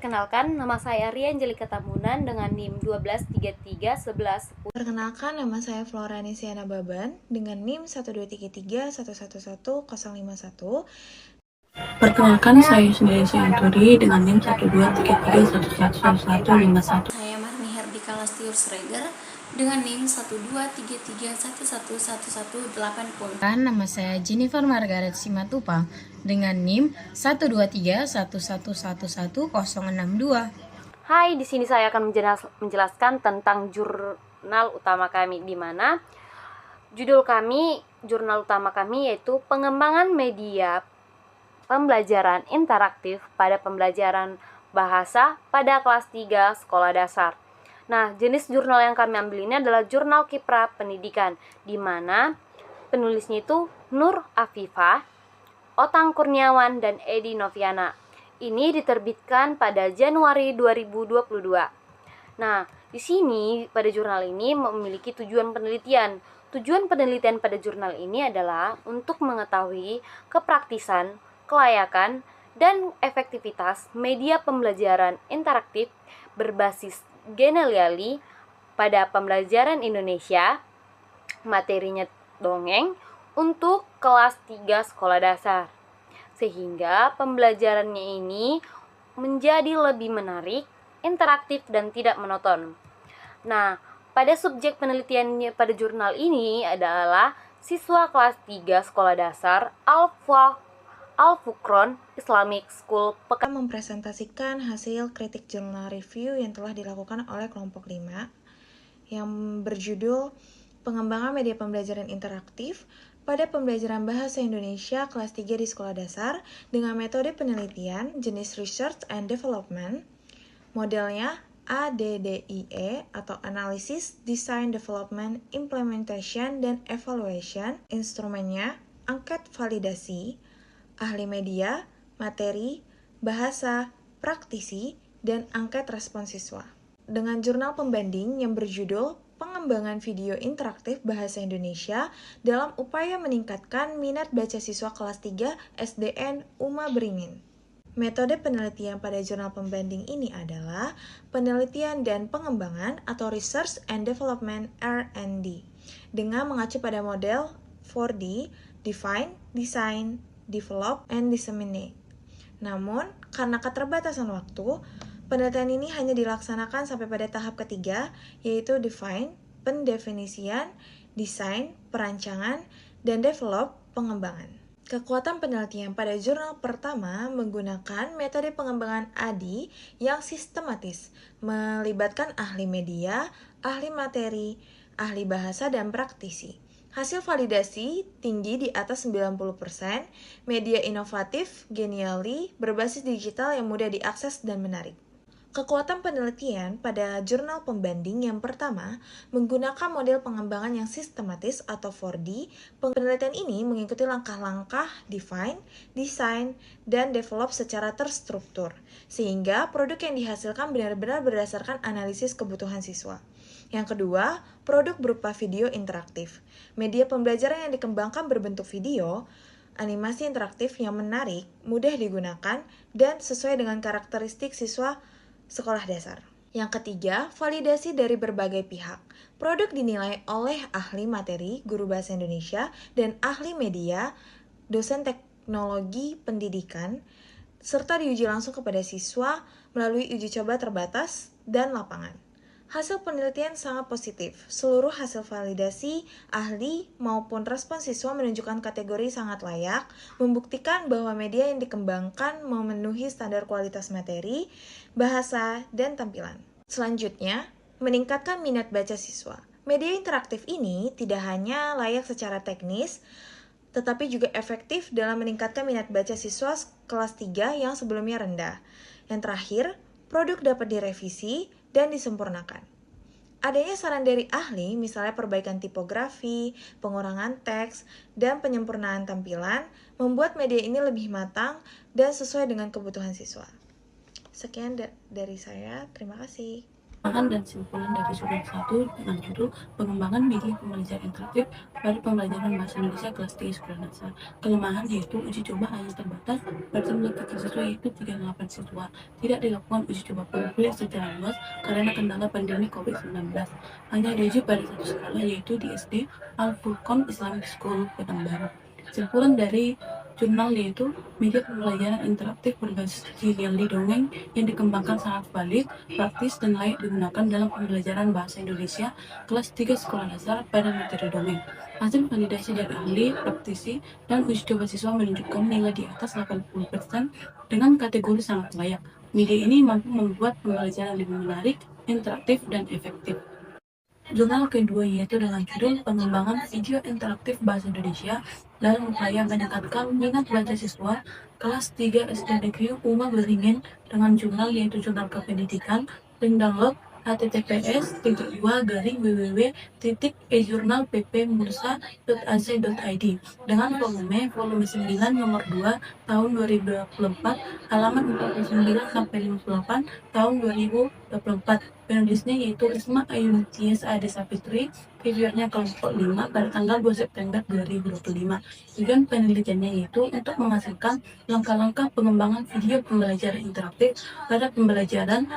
Perkenalkan, nama saya Ria Angelika Tamunan dengan NIM 12331110. Perkenalkan, nama saya Flora Nisiana Baban dengan NIM 12331111051. Perkenalkan, saya Yusnida Sianturi dengan NIM 123311151. Saya Marni Herdika Lastiur Sreger dengan NIM 12333111180. Nama saya Jennifer Margaret Simatupang dengan NIM 12311111062. Hai, di sini saya akan menjelaskan tentang jurnal utama kami, di mana jurnal utama kami yaitu pengembangan media pembelajaran interaktif pada pembelajaran bahasa pada kelas 3 sekolah dasar. Nah, jenis jurnal yang kami ambil ini adalah jurnal kiprah pendidikan, di mana penulisnya itu Nur Afifah, Otang Kurniawan, dan Edi Noviana. Ini diterbitkan pada Januari 2022. Nah, di sini pada jurnal ini memiliki tujuan penelitian. Tujuan penelitian pada jurnal ini adalah untuk mengetahui kepraktisan, kelayakan, dan efektivitas media pembelajaran interaktif berbasis Genially pada pembelajaran Indonesia, materinya dongeng, untuk kelas 3 sekolah dasar. Sehingga pembelajarannya ini menjadi lebih menarik, interaktif, dan tidak monoton. Nah, pada subjek penelitiannya pada jurnal ini adalah siswa kelas 3 sekolah dasar Al-Furqan Islamic School Pekan mempresentasikan hasil kritik jurnal review yang telah dilakukan oleh kelompok 5 yang berjudul Pengembangan Media Pembelajaran Interaktif pada Pembelajaran Bahasa Indonesia kelas 3 di sekolah dasar dengan metode penelitian jenis Research and Development, modelnya ADDIE atau Analysis, Design, Development, Implementation, dan Evaluation, instrumennya angket validasi, ahli media, materi, bahasa, praktisi, dan angket respon siswa. Dengan jurnal pembanding yang berjudul Pengembangan Video Interaktif Bahasa Indonesia dalam upaya meningkatkan minat baca siswa kelas 3 SDN Uma Beringin. Metode penelitian pada jurnal pembanding ini adalah penelitian dan pengembangan atau Research and Development R&D dengan mengacu pada model 4D, Define, Design, Develop, and Disseminate. Namun, karena keterbatasan waktu, penelitian ini hanya dilaksanakan sampai pada tahap ketiga, yaitu Define, pendefinisian, Design, perancangan, dan Develop, pengembangan. Kekuatan penelitian pada jurnal pertama menggunakan metode pengembangan ADI yang sistematis, melibatkan ahli media, ahli materi, ahli bahasa, dan praktisi. Hasil validasi tinggi di atas 90%, media inovatif, Genially, berbasis digital yang mudah diakses dan menarik. Kekuatan penelitian pada jurnal pembanding yang pertama menggunakan model pengembangan yang sistematis atau 4D. Penelitian ini mengikuti langkah-langkah define, design, dan develop secara terstruktur, sehingga produk yang dihasilkan benar-benar berdasarkan analisis kebutuhan siswa. Yang kedua, produk berupa video interaktif. Media pembelajaran yang dikembangkan berbentuk video, animasi interaktif yang menarik, mudah digunakan, dan sesuai dengan karakteristik siswa sekolah dasar. Yang ketiga, validasi dari berbagai pihak. Produk dinilai oleh ahli materi, guru bahasa Indonesia, dan ahli media, dosen teknologi pendidikan, serta diuji langsung kepada siswa melalui uji coba terbatas dan lapangan. Hasil penelitian sangat positif. Seluruh hasil validasi, ahli, maupun respon siswa menunjukkan kategori sangat layak, membuktikan bahwa media yang dikembangkan memenuhi standar kualitas materi, bahasa, dan tampilan. Selanjutnya, meningkatkan minat baca siswa. Media interaktif ini tidak hanya layak secara teknis, tetapi juga efektif dalam meningkatkan minat baca siswa kelas 3 yang sebelumnya rendah. Yang terakhir, produk dapat direvisi dan disempurnakan. Adanya saran dari ahli, misalnya perbaikan tipografi, pengurangan teks, dan penyempurnaan tampilan, membuat media ini lebih matang dan sesuai dengan kebutuhan siswa. Sekian dari saya, terima kasih. Bahan dan simpulan dari jurnal 1 dengan judul Pengembangan Media Pembelajaran Interaktif pada Pembelajaran Bahasa Indonesia kelas 3 sekolah dasar. Kelemahan yaitu uji coba hanya terbatas pada jumlah siswa yaitu 38 siswa. Tidak dilakukan uji coba publik secara luas karena kendala pandemi COVID-19. Hanya diuji pada satu sekolah yaitu di SD Al-Furqan Islamic School Pekanbaru. Simpulan dari jurnal yaitu media pembelajaran interaktif berbasis di dongeng yang dikembangkan sangat valid, praktis, dan layak digunakan dalam pembelajaran bahasa Indonesia kelas 3 sekolah dasar pada materi dongeng. Hasil validasi dari ahli, praktisi, dan uji coba siswa menunjukkan nilai di atas 80% dengan kategori sangat layak. Media ini mampu membuat pembelajaran lebih menarik, interaktif, dan efektif. Jurnal kedua yaitu dengan judul Pengembangan Video Interaktif Bahasa Indonesia dalam upaya meningkatkan minat baca siswa kelas 3 SD Negeri Uma Beringin dengan jurnal yaitu Jurnal Kependidikan, link download https://ejurnalppmursa.ac.id dengan volume 9 nomor 2 tahun 2024 halaman 49 sampai 58 tahun 2024. Penulisnya yaitu Risma Ayunitias Ade Sapitri, reviewernya kelompok 5 pada tanggal 2 September 2025. Tujuan penelitiannya yaitu untuk menghasilkan langkah-langkah pengembangan video pembelajaran interaktif pada pembelajaran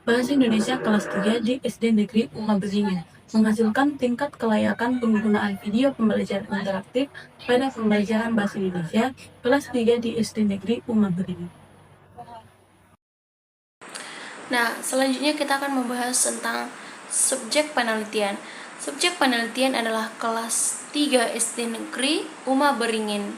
Bahasa Indonesia kelas 3 di SD Negeri Uma Beringin, menghasilkan tingkat kelayakan penggunaan video pembelajaran interaktif pada pembelajaran Bahasa Indonesia kelas 3 di SD Negeri Uma Beringin. Nah, selanjutnya kita akan membahas tentang subjek penelitian. Subjek penelitian adalah kelas 3 SD Negeri Uma Beringin.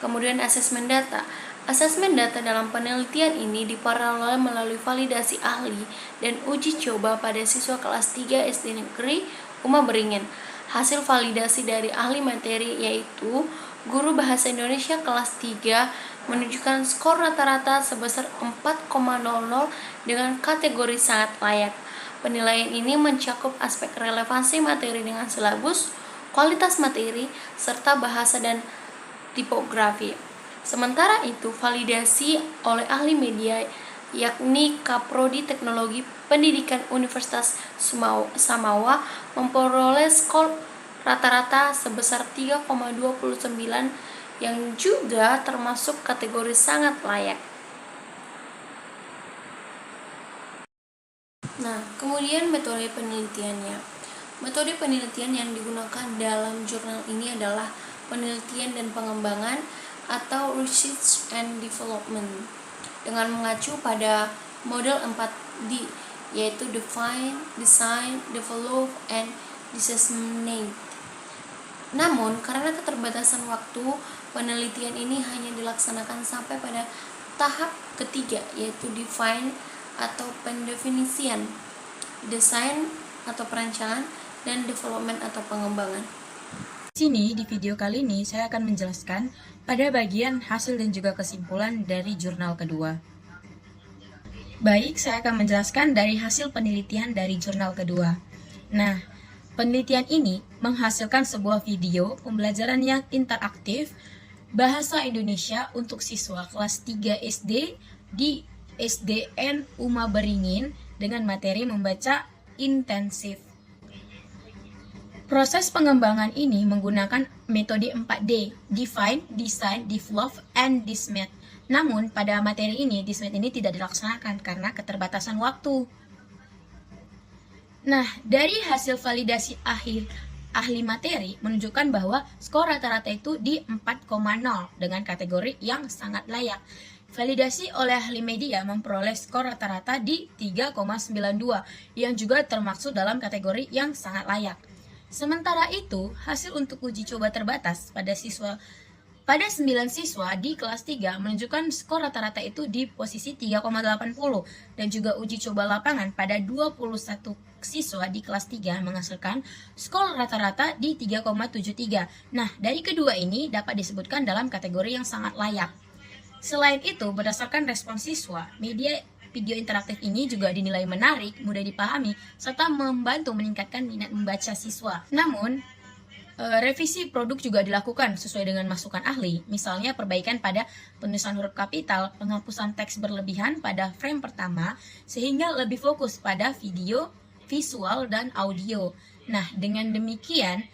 Kemudian asesmen data. Asesmen data dalam penelitian ini diperoleh melalui validasi ahli dan uji coba pada siswa kelas 3 SD Negeri Uma Beringin. Hasil validasi dari ahli materi yaitu guru bahasa Indonesia kelas 3 menunjukkan skor rata-rata sebesar 4,00 dengan kategori sangat layak. Penilaian ini mencakup aspek relevansi materi dengan silabus, kualitas materi, serta bahasa dan tipografi. Sementara itu, validasi oleh ahli media yakni Kaprodi Teknologi Pendidikan Universitas Samawa memperoleh skor rata-rata sebesar 3,29 yang juga termasuk kategori sangat layak. Nah, kemudian metode penelitiannya. Metode penelitian yang digunakan dalam jurnal ini adalah penelitian dan pengembangan atau research and development dengan mengacu pada model 4D yaitu define, design, develop, and disseminate. Namun, karena keterbatasan waktu, penelitian ini hanya dilaksanakan sampai pada tahap ketiga yaitu define atau pendefinisian, design atau perancangan, dan development atau pengembangan. Di sini, di video kali ini, saya akan menjelaskan pada bagian hasil dan juga kesimpulan dari jurnal kedua. Baik, saya akan menjelaskan dari hasil penelitian dari jurnal kedua. Nah, penelitian ini menghasilkan sebuah video pembelajaran yang interaktif bahasa Indonesia untuk siswa kelas 3 SD di SDN Uma Beringin dengan materi membaca intensif. Proses pengembangan ini menggunakan metode 4D, Define, Design, Develop, and Disseminate. Namun, pada materi ini, Disseminate ini tidak dilaksanakan karena keterbatasan waktu. Nah, dari hasil validasi ahli materi menunjukkan bahwa skor rata-rata itu di 4,0 dengan kategori yang sangat layak. Validasi oleh ahli media memperoleh skor rata-rata di 3,92 yang juga termasuk dalam kategori yang sangat layak. Sementara itu, hasil untuk uji coba terbatas pada 9 siswa di kelas 3 menunjukkan skor rata-rata itu di posisi 3,80 dan juga uji coba lapangan pada 21 siswa di kelas 3 menghasilkan skor rata-rata di 3,73. Nah, dari kedua ini dapat disebutkan dalam kategori yang sangat layak. Selain itu, berdasarkan respon siswa, media video interaktif ini juga dinilai menarik, mudah dipahami, serta membantu meningkatkan minat membaca siswa. Namun, Revisi produk juga dilakukan sesuai dengan masukan ahli, misalnya perbaikan pada penulisan huruf kapital, penghapusan teks berlebihan pada frame pertama, sehingga lebih fokus pada video, visual, dan audio. Nah, dengan demikian,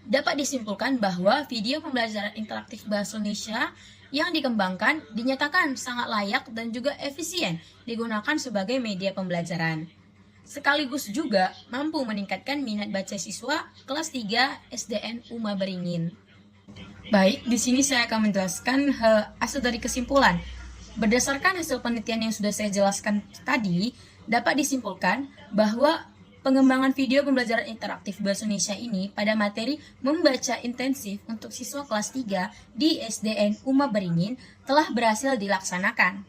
dapat disimpulkan bahwa video pembelajaran interaktif bahasa Indonesia yang dikembangkan dinyatakan sangat layak dan juga efisien digunakan sebagai media pembelajaran. Sekaligus juga mampu meningkatkan minat baca siswa kelas 3 SDN Uma Beringin. Baik, di sini saya akan menjelaskan hasil dari kesimpulan. Berdasarkan hasil penelitian yang sudah saya jelaskan tadi, dapat disimpulkan bahwa pengembangan video pembelajaran interaktif bahasa Indonesia ini pada materi membaca intensif untuk siswa kelas 3 di SDN Uma Beringin telah berhasil dilaksanakan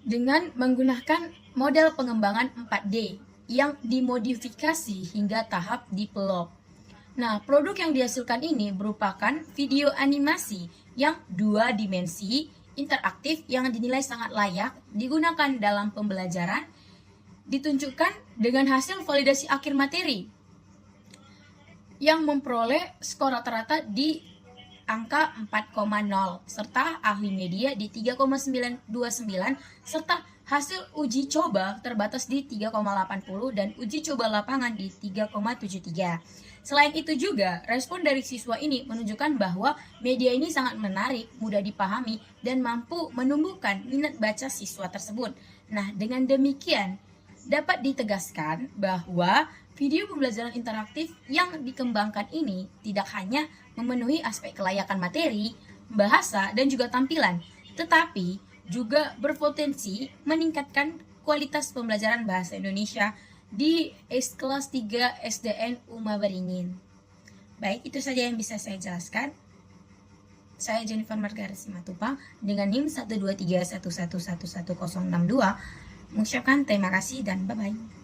dengan menggunakan model pengembangan 4D yang dimodifikasi hingga tahap develop. Nah, produk yang dihasilkan ini merupakan video animasi yang 2 dimensi interaktif yang dinilai sangat layak digunakan dalam pembelajaran, ditunjukkan dengan hasil validasi akhir materi yang memperoleh skor rata-rata di angka 4,0 serta ahli media di 3,929 serta hasil uji coba terbatas di 3,80 dan uji coba lapangan di 3,73. Selain itu juga, respon dari siswa ini menunjukkan bahwa media ini sangat menarik, mudah dipahami, dan mampu menumbuhkan minat baca siswa tersebut. Nah, dengan demikian, dapat ditegaskan bahwa video pembelajaran interaktif yang dikembangkan ini tidak hanya memenuhi aspek kelayakan materi, bahasa, dan juga tampilan, tetapi juga berpotensi meningkatkan kualitas pembelajaran bahasa Indonesia di kelas 3 SDN Uma Beringin. Baik, itu saja yang bisa saya jelaskan. Saya Jennifer Margaret Simatupang dengan NIM 12311111062 mengucapkan terima kasih dan bye-bye.